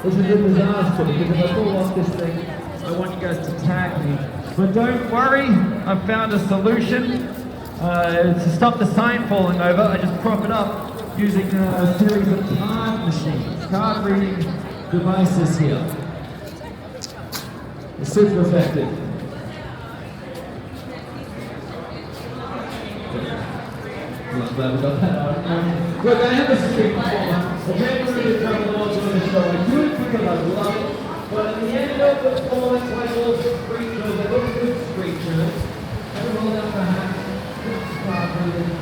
This is a disaster because if I fall off this thing, I want you guys to tag me. But don't worry, I've found a solution. To stop the sign falling over, I just prop it up using a series of card machines, card reading devices here. It's super effective. I'm glad we got that out. Look, I have a street performer. The January Travel Awards on the show. I do it because I love it. But at the end of the performance, like all street shows, I look at good street shows. Everyone else perhaps start reading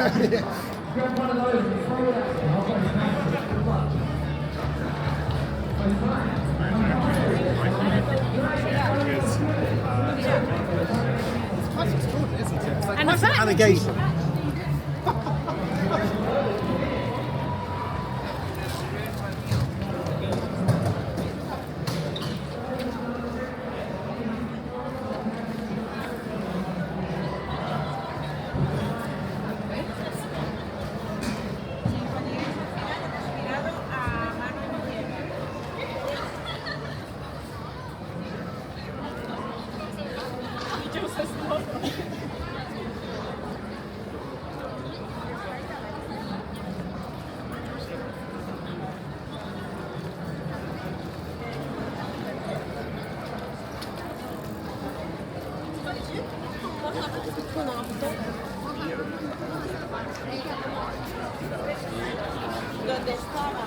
Grab one of those and throw it out. I'll go back. Good luck. And what's that? Alligator. auto. ¿Dónde estaba?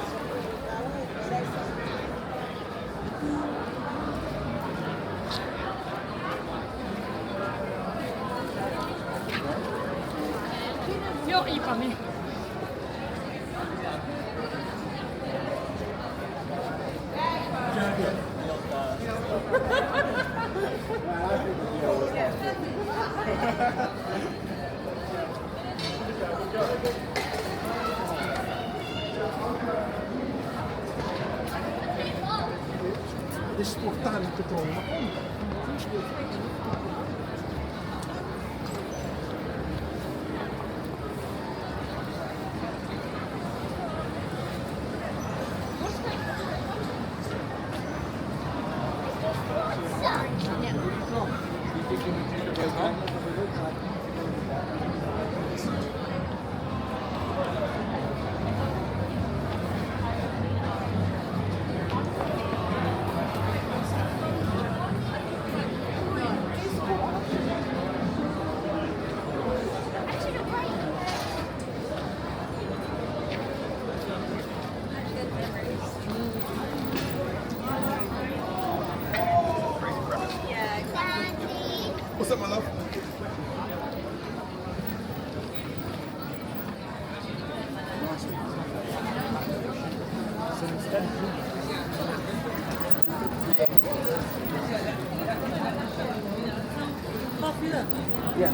Yo y para mí. È sportante trovo, ma poi... What's up, my love? Yeah.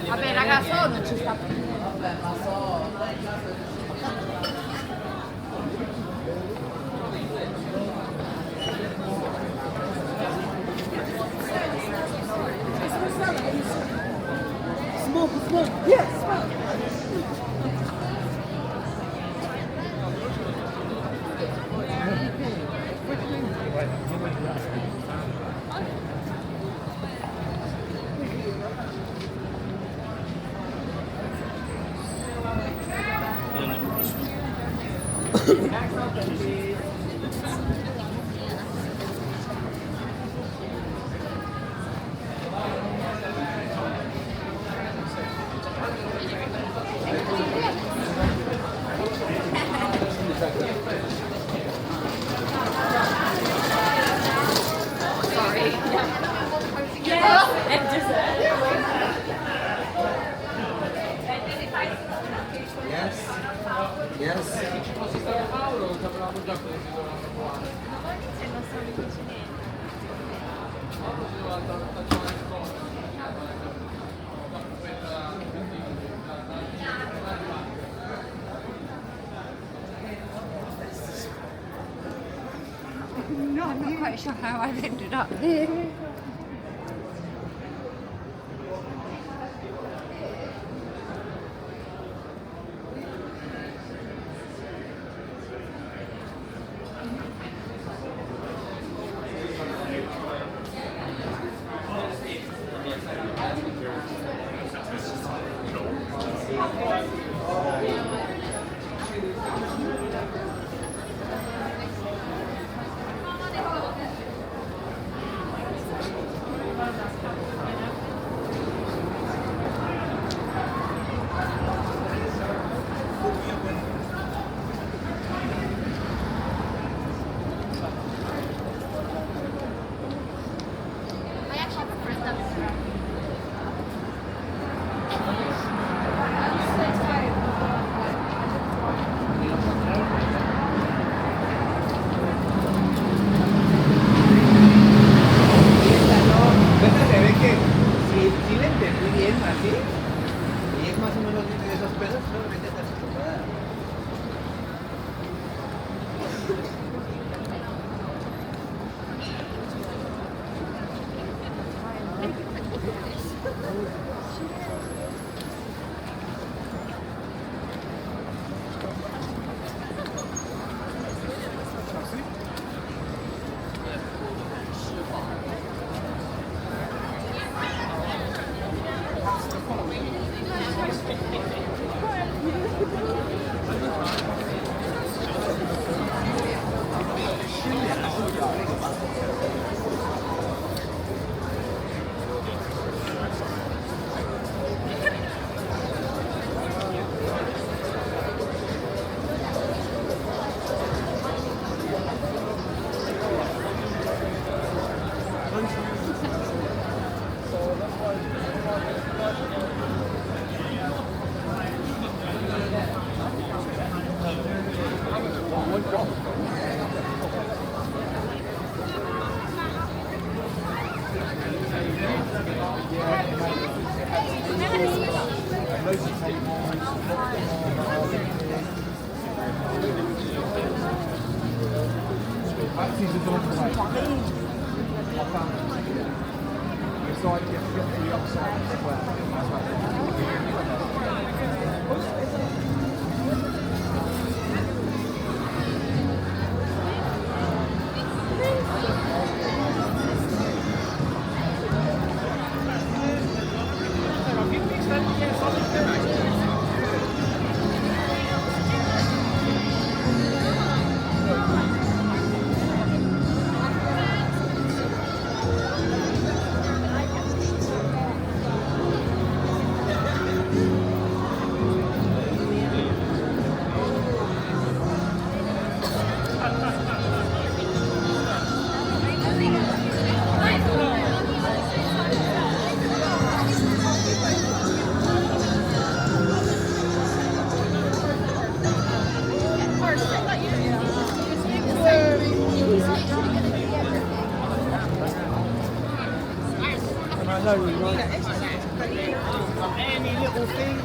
Vabbè ragazzo non ci sta più. Vabbè, ma so. Smoke. Yes, smoke. No, I'm not quite sure how I've ended up here. Axes are done away. I found them. It's like you have to get to the other side of the square. Any little thing.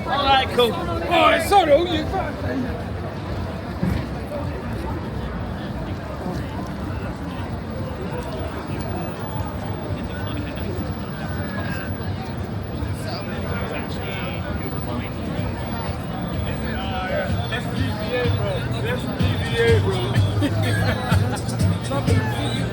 Alright, cool. Alright, sorry, you That's PVA, bro. That's PVA, bro.